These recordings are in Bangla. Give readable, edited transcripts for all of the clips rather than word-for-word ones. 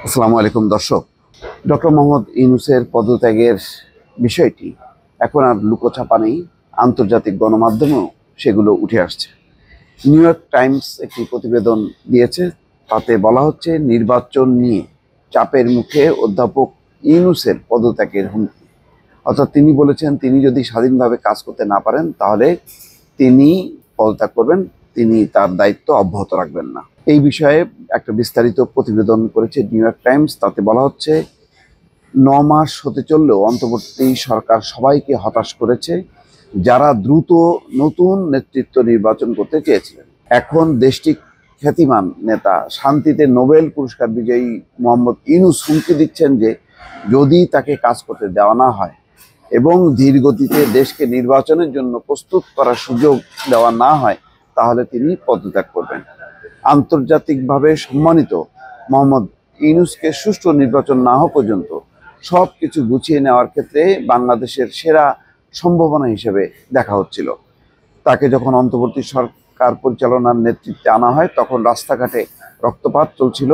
আসসালামু আলাইকুম দর্শক। ডক্টর মোহাম্মদ ইউনূসের পদত্যাগের বিষয়টি এখন আর লুকোছাপা নেই, আন্তর্জাতিক গণমাধ্যমেও সেগুলো উঠে আসছে। নিউ ইয়র্ক টাইমস একটি প্রতিবেদন দিয়েছে, তাতে বলা হচ্ছে নির্বাচন নিয়ে চাপের মুখে অধ্যাপক ইউনূসের পদত্যাগের হুমকি। অর্থাৎ তিনি বলেছেন তিনি যদি স্বাধীনভাবে কাজ করতে না পারেন তাহলে তিনি পদত্যাগ করবেন, তিনি তার দায়িত্ব অব্যাহত রাখবেন না। এই বিষয়ে একটা বিস্তারিত প্রতিবেদন করেছে নিউ ইয়র্ক টাইমস। তাতে বলা হচ্ছে 9 মাস হতে চললেও অন্তর্বর্তী সরকার সবাইকে হতাশ করেছে যারা দ্রুত নতুন নেতৃত্ব নির্বাচন করতে চেয়েছিলেন। এখন দেশটির খ্যাতিমান নেতা শান্তিতে নোবেল পুরস্কার বিজয়ী মোহাম্মদ ইউনূস হুমকি দিচ্ছেন যে যদি তাকে কাজ করতে দেওয়া না হয় এবং ধীর গতিতে দেশকে নির্বাচনের জন্য প্রস্তুত করার সুযোগ দেওয়া না হয় তাহলে তিনি পদত্যাগ করবেন। আন্তর্জাতিকভাবে সম্মানিত মোহাম্মদ ইউনূসকে সুষ্ঠু নির্বাচন না হওয়া পর্যন্ত সব কিছু গুছিয়ে নেওয়ার ক্ষেত্রে বাংলাদেশের সেরা সম্ভাবনা হিসেবে দেখা হচ্ছিল। তাকে যখন অন্তর্বর্তী সরকার পরিচালনার নেতৃত্বে আনা হয় তখন রাস্তাঘাটে রক্তপাত চলছিল,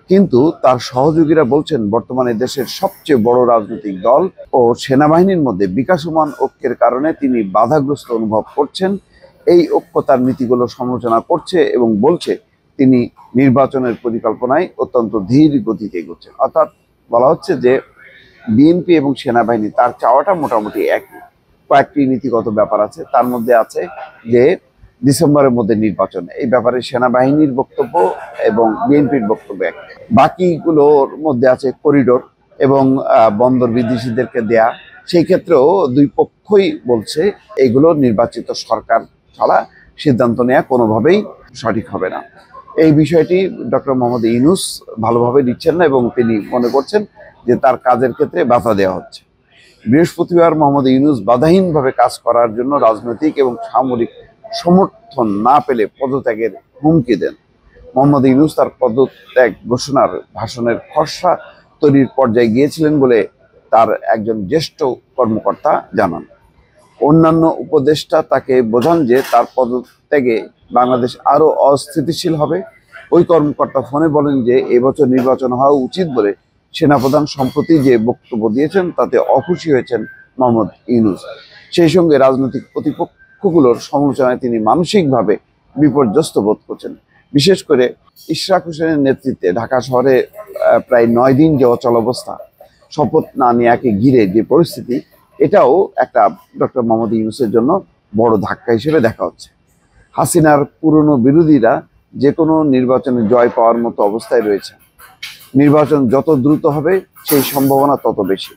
কিন্তু তার সহযোগীরা বলছেন বর্তমানে দেশের সবচেয়ে বড় রাজনৈতিক দল ও সেনাবাহিনীর মধ্যে বিকাশমান ঐক্যের কারণে তিনি বাধাগ্রস্ত অনুভব করছেন। এই ঐক্য তার নীতিগুলো সমালোচনা করছে এবং বলছে তিনি নির্বাচনের পরিকল্পনায় অত্যন্ত ধীর গতিতে এগোচ্ছেন। অর্থাৎ বলা হচ্ছে যে বিএনপি এবং সেনাবাহিনী তার চাওয়াটা মোটামুটি একই। কয়েকটি নীতিগত ব্যাপার আছে, তার মধ্যে আছে যে ডিসেম্বরের মধ্যে নির্বাচন। এই ব্যাপারে সেনাবাহিনীর বক্তব্য এবং বিএনপির বক্তব্য এক। বাকিগুলোর মধ্যে আছে করিডোর এবং বন্দর বিদেশিদেরকে দেয়া। সেই ক্ষেত্রেও দুই পক্ষই বলছে এগুলো নির্বাচিত সরকার ছাড়া সিদ্ধান্ত নেওয়া কোনোভাবেই সঠিক হবে না। এই বিষয়টি ডক্টর মোহাম্মদ ইউনূস ভালোভাবে নিচ্ছেন না এবং তিনি মনে করছেন যে তার কাজের ক্ষেত্রে বাধা দেওয়া হচ্ছে। বৃহস্পতিবার মোহাম্মদ ইউনূস বাধাহীনভাবে কাজ করার জন্য রাজনৈতিক এবং সামরিক সমর্থন না পেলে পদত্যাগের হুমকি দেন। মোহাম্মদ ইউনূস তার পদত্যাগ ঘোষণার ভাষণের খসড়া তৈরির পর্যায়ে গিয়েছিলেন বলে তার একজন জ্যেষ্ঠ কর্মকর্তা জানান। অন্যান্য উপদেষ্টা তাকে বোঝান যে তার পদত্যাগে বাংলাদেশ আরো অস্থিতিশীল হবে। ওই কর্মকর্তা ফোনে বলেন যে এবছর নির্বাচন হওয়া উচিত বলে সেনাপ্রধান সম্প্রতি যে বক্তব্য দিয়েছেন তাতে অখুশি হয়েছেন মোহাম্মদ ইউনূস। সেই সঙ্গে রাজনৈতিক প্রতিপক্ষগুলোর সমালোচনায় তিনি মানসিকভাবে বিপর্যস্ত বোধ করছেন। বিশেষ করে ইশরাক হোসেনের নেতৃত্বে ঢাকা শহরে প্রায় 9 দিন যে অচলাবস্থা, শপথ না নেওয়াকে ঘিরে যে পরিস্থিতি, এটাও একটা ডক্টর মোহাম্মদ ইউনূসের জন্য বড় ধাক্কা হিসেবে দেখা হচ্ছে। হাসিনার পুরনো বিরোধীরা যে কোনো নির্বাচনে জয় পাওয়ার মতো অবস্থায় রয়েছে। নির্বাচন যত দ্রুত হবে সেই সম্ভাবনা তত বেশি।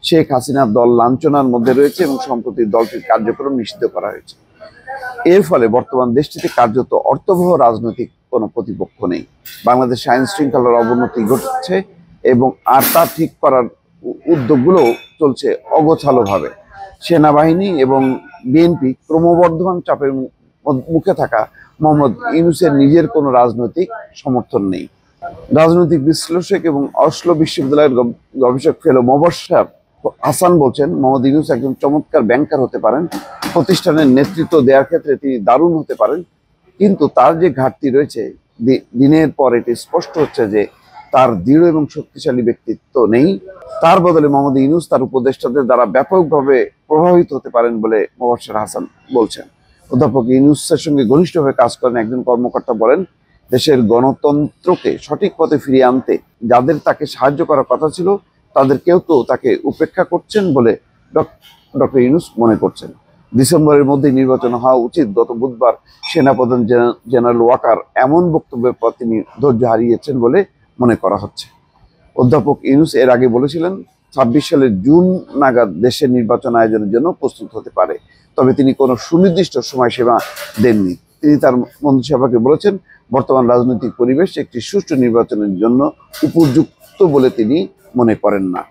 শেখ হাসিনার দল লাঞ্ছনার মধ্যে রয়েছে এবং সম্প্রতি দলটির কার্যক্রম নিষিদ্ধ করা হয়েছে। এর ফলে বর্তমান দেশটিতে কার্যত অর্থবহ রাজনৈতিক কোনো প্রতিপক্ষ নেই। বাংলাদেশ আইন শৃঙ্খলার অবনতি ঘটছে এবং আর তা ঠিক করার উদ্যোগগুলো চলছে অগোছালোভাবে। সেনাবাহিনী এবং বিএনপি ক্রমবর্ধমান চাপের মুখে থাকা মোহাম্মদ ইউনূসের নিজের কোনো রাজনৈতিক সমর্থন নেই। রাজনৈতিক বিশ্লেষক এবং অসলো বিশ্ববিদ্যালয়ের গবেষক ফেলো মোবাশ্বের হাসান বলছেন মোহাম্মদ ইউনূস একজন চমৎকার ব্যাংকার হতে পারেন, প্রতিষ্ঠানের নেতৃত্ব দেওয়ার ক্ষেত্রে তিনি দারুণ হতে পারেন, কিন্তু তার যে ঘাটতি রয়েছে দিনের পর এটি স্পষ্ট হচ্ছে যে তার দৃঢ় এবং শক্তিশালী ব্যক্তিত্ব নেই। তার বদলে মোহাম্মদ ইউনূস তার উপদেষ্টাদের দ্বারা ব্যাপকভাবে প্রভাবিত হতে পারেন বলে মোবাশ্বের হাসান বলছেন। অধ্যাপক ইউনূসের সঙ্গে ঘনিষ্ঠভাবে কাজ করেন একজন কর্মকর্তা বলেন দেশের গণতন্ত্রকে সঠিক পথে ফিরিয়ে আনতে যাদের তাকে সাহায্য করার কথা ছিল তাদের কেউ তো তাকে উপেক্ষা করছেন বলে ডক্টর ইউনূস মনে করছেন। ডিসেম্বরের মধ্যে নির্বাচন হওয়া উচিত। গত বুধবার সেনাপ্রধান জেনারেল ওয়াকার এমন বক্তব্যের পর তিনি ধৈর্য হারিয়েছেন বলে মনে করা হচ্ছে। অধ্যাপক ইউনূস এর আগে বলেছিলেন 26 সালের জুন নাগাদ দেশের নির্বাচন আয়োজনের জন্য প্রস্তুত হতে পারে, তবে তিনি কোনো সুনির্দিষ্ট সময়সীমা দেননি। তিনি তার মন্ত্রিসভাকে বলেছেন বর্তমান রাজনৈতিক পরিবেশ একটি সুষ্ঠু নির্বাচনের জন্য উপযুক্ত বলে তিনি মনে করেন না।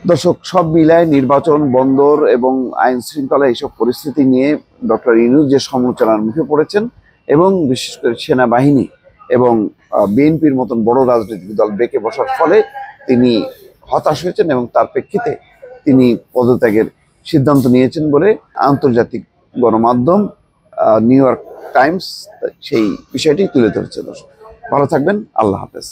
দর্শক, সব মিলায় নির্বাচন, বন্দর এবং আইন শৃঙ্খলা এইসব পরিস্থিতি নিয়ে ডক্টর ইউনূস যে সমালোচনার মুখে পড়েছেন এবং বিশেষ করে সেনাবাহিনী এবং বিএনপির মতন বড় রাজনৈতিক দল বেঁকে বসার ফলে তিনি হতাশ হয়েছেন এবং তার প্রেক্ষিতে তিনি পদত্যাগের সিদ্ধান্ত নিয়েছেন বলে আন্তর্জাতিক গণমাধ্যম নিউ ইয়র্ক টাইমস সেই বিষয়টি তুলে ধরেছে। দর্শক, ভালো থাকবেন। আল্লাহ হাফেজ।